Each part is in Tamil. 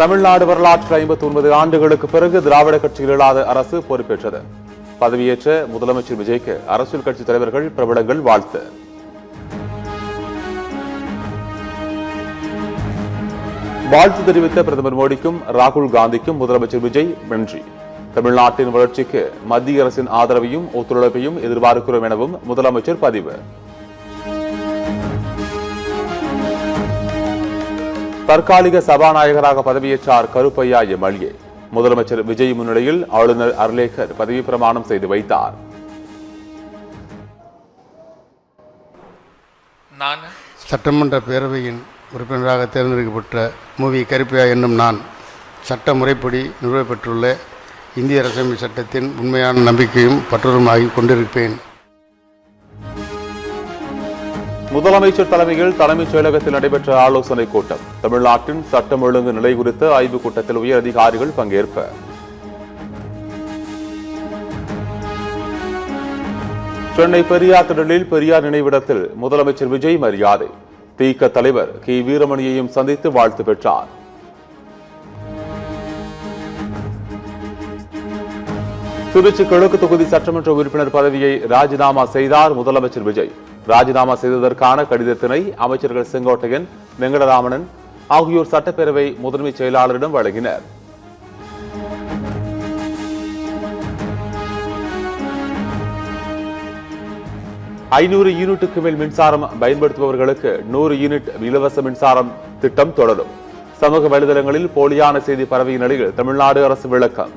தமிழ்நாடு வரலாற்றில் 59 ஆண்டுகளுக்கு பிறகு திராவிட கட்சியில் இல்லாத அரசு பொறுப்பேற்றது. பதவியேற்ற முதலமைச்சர் விஜய்க்கு அரசியல் கட்சி தலைவர்கள், பிரபலங்கள் வாழ்த்து. வாழ்த்து தெரிவித்த பிரதமர் மோடிக்கும் ராகுல் காந்திக்கும் முதலமைச்சர் விஜய் நன்றி. தமிழ்நாட்டின் வளர்ச்சிக்கு மத்திய அரசின் ஆதரவையும் ஒத்துழைப்பையும் எதிர்பார்க்கிறோம் எனவும் முதலமைச்சர் பதிவு. தற்காலிக சபாநாயகராக பதவியேற்றார் கருப்பையா எம்எல்ஏ. முதலமைச்சர் விஜய் முன்னிலையில் ஆளுநர் அர்லேக்கர் பதவி பிரமாணம் செய்து வைத்தார். நான் சட்டமன்ற பேரவையின் உறுப்பினராக தேர்ந்தெடுக்கப்பட்ட மூவி கருப்பையா என்னும் நான் சட்ட முறைப்படி நிறுவப்பெற்றுள்ள இந்திய அரசியலமைப்பு சட்டத்தின் உண்மையான நம்பிக்கையும் பற்றுதலுமாகிக் கொண்டிருப்பேன். முதலமைச்சர் தலைமையில் தலைமைச் செயலகத்தில் நடைபெற்ற ஆலோசனைக் கூட்டம். தமிழ்நாட்டின் சட்டம் ஒழுங்கு நிலை குறித்த ஆய்வுக் கூட்டத்தில் உயர் அதிகாரிகள் பங்கேற்பு. சென்னை பெரியார் திடலில் பெரியார் நினைவிடத்தில் முதலமைச்சர் விஜய் மரியாதை. திக தலைவர் கி வீரமணியையும் சந்தித்து வாழ்த்து பெற்றார். திருச்சி கிழக்கு தொகுதி சட்டமன்ற உறுப்பினர் பதவியை ராஜினாமா செய்தார் முதலமைச்சர் விஜய். ராஜினாமா செய்ததற்கான கடிதத்தினை அமைச்சர்கள் செங்கோட்டையன், வெங்கடராமன் ஆகியோர் சட்டப்பேரவை முதன்மை செயலாளரிடம் வழங்கினர். ஐநூறு யூனிட்டுக்கு மேல் மின்சாரம் பயன்படுத்துபவர்களுக்கு 100 யூனிட் இலவச மின்சாரம் திட்டம் தொடரும். சமூக வலைதளங்களில் போலியான செய்தி பரவிய நிலையில் தமிழ்நாடு அரசு விளக்கம்.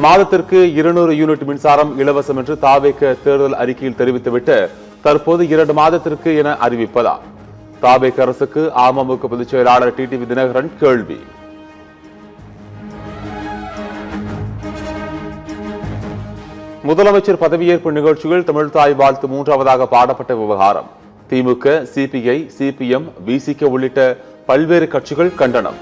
மாதத்திற்கு 200 யூனிட் மின்சாரம் இலவசம் என்று தாவேக தேர்தல் அறிக்கையில் தெரிவித்துவிட்டு தற்போது 2 மாதத்திற்கு என அறிவிப்பதா? தாவேக அரசுக்கு அமமுக பொதுச் செயலாளர் டிடிவி தினகரன் கேள்வி. முதலமைச்சர் பதவியேற்பு நிகழ்ச்சியில் தமிழ்தாய் வாழ்த்து 3வதாக பாடப்பட்ட விவகாரம். திமுக, சிபிஐ, சிபிஎம், விசிக உள்ளிட்ட பல்வேறு கட்சிகள் கண்டனம்.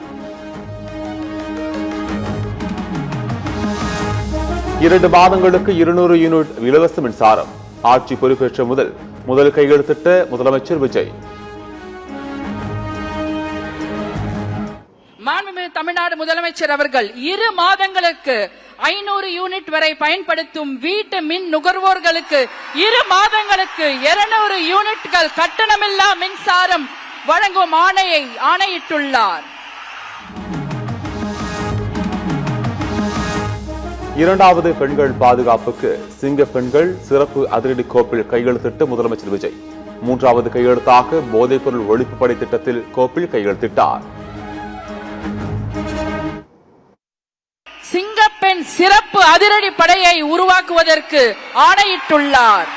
2 மாதங்களுக்கு 200 யூனிட் இலவச மின்சாரம். ஆட்சி பொறுப்பேற்ற முதல் கையெழுத்திட்ட முதலமைச்சர் விஜய். மாண்புமிகு தமிழ்நாடு முதலமைச்சர் அவர்கள் 2 மாதங்களுக்கு 500 யூனிட் வரை பயன்படுத்தும் வீட்டு மின் நுகர்வோர்களுக்கு 2 மாதங்களுக்கு 200 யூனிட்கள் கட்டணமில்லா மின்சாரம் வழங்கும் ஆணையிட்டுள்ளார். 2வது பெண்கள் பாதுகாப்புக்கு சிங்க பெண்கள் சிறப்பு அதிரடி கோப்பில் கையெழுத்திட்ட முதலமைச்சர் விஜய். 3வது கையெழுத்தாக போதைப்பொருள் ஒழிப்பு படை திட்டத்தில் கோப்பில் கையெழுத்திட்டார். சிங்கப்பெண் சிறப்பு அதிரடி படையை உருவாக்குவதற்கு ஆணையிட்டுள்ளார்.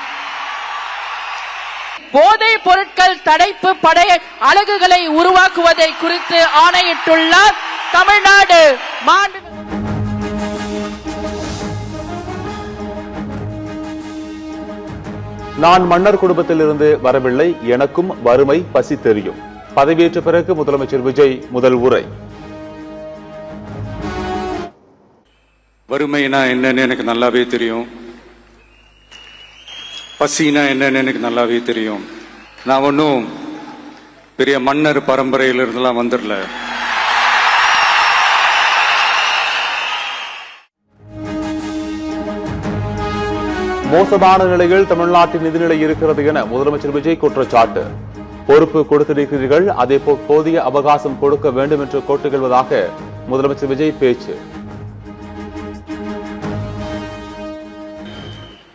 போதைப் பொருட்கள் தடுப்பு படை அலகுகளை உருவாக்குவதை குறித்து ஆணையிட்டுள்ளார். தமிழ்நாடு நான் மன்னர் குடும்பத்தில் இருந்து வரவில்லை, எனக்கும் வறுமை பசி தெரியும். பதவியேற்ற பிறகு முதலமைச்சர் விஜய் முதல் உரை. வறுமைனா என்னன்னு எனக்கு நல்லாவே தெரியும், பசினா என்னன்னு எனக்கு நல்லாவே தெரியும். நான் ஒன்றும் பெரிய மன்னர் பரம்பரையிலிருந்துலாம் வந்துடல. மோசமான நிலையில் தமிழ்நாட்டின் நிதிநிலை இருக்கிறது என முதலமைச்சர் விஜய் குற்றச்சாட்டு. பொறுப்பு கொடுத்திருக்கிறீர்கள், அதேபோல் போதிய அவகாசம் கொடுக்க வேண்டும் என்று கோட்டுகொள்வதாக முதலமைச்சர் விஜய் பேச்சு.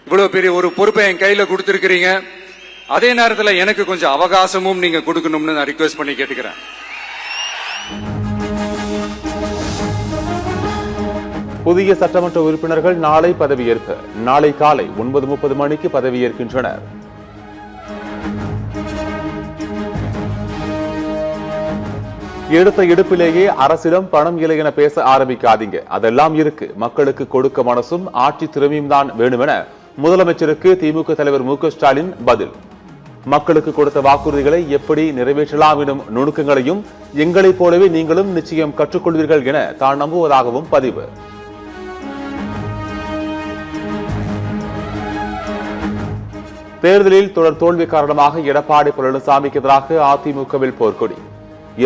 இவ்வளவு பெரிய ஒரு பொறுப்பை என் கையில கொடுத்திருக்கிறீங்க, அதே நேரத்தில் எனக்கு கொஞ்சம் அவகாசமும் நீங்க கொடுக்கணும்னு நான் ரிக்வெஸ்ட் பண்ணி கேட்டுக்கிறேன். புதிய சட்டமன்ற உறுப்பினர்கள் நாளை பதவியேற்பு. நாளை காலை 9:30 மணிக்கு பதவியேற்கின்றனர். எடுத்த எடுப்பிலேயே அரசிடம் பணம் இல்லை என பேச ஆரம்பிக்காதீங்க. அதெல்லாம் இருக்கு, மக்களுக்கு கொடுக்க மனசும் ஆட்சி திறமையும் தான் வேண்டுமென முதலமைச்சருக்கு திமுக தலைவர் மு.க. ஸ்டாலின் பதில். மக்களுக்கு கொடுத்த வாக்குறுதிகளை எப்படி நிறைவேற்றலாம் எனும் நுணுக்கங்களையும் எங்களைப் போலவே நீங்களும் நிச்சயம் கற்றுக்கொள்வீர்கள் என தான் நம்புவதாகவும் பதிவு. தேர்தலில் தொடர் தோல்வி காரணமாக எடப்பாடி பழனிசாமிக்கு எதிராக அதிமுகவில் போர்க்கொடி.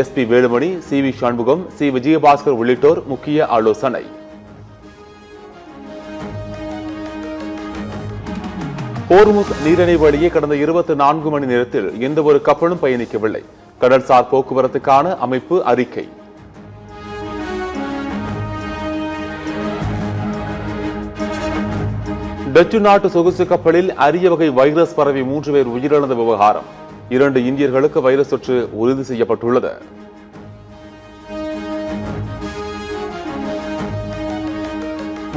எஸ்பி வேலுமணி, சி.வி. சண்முகம், சி. விஜயபாஸ்கர் உள்ளிட்டோர் முக்கிய ஆலோசனை. ஹோர்முஸ் நீரிணை வழியே கடந்த 24 மணி நேரத்தில் எந்த ஒரு கப்பலும் பயணிக்கவில்லை. கடல்சார் போக்குவரத்துக்கான அமைப்பு அறிக்கை. டச்சு நாட்டு சொகுசு கப்பலில் அரிய வகை வைரஸ் பரவி 3 பேர் உயிரிழந்த விவகாரம். 2 இந்தியர்களுக்கு வைரஸ் தொற்று உறுதி செய்யப்பட்டுள்ளது.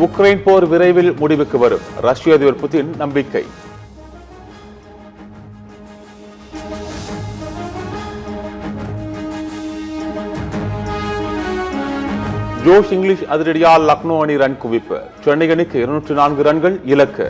உக்ரைன் போர் விரைவில் முடிவுக்கு வரும். ரஷ்ய அதிபர் புதின் நம்பிக்கை. ஜோஷ் இங்கிலீஷ் அதிரடியால் லக்னோ அணி ரன் குவிப்பு. சென்னை அணிக்கு 204 ரன்கள் இலக்கு.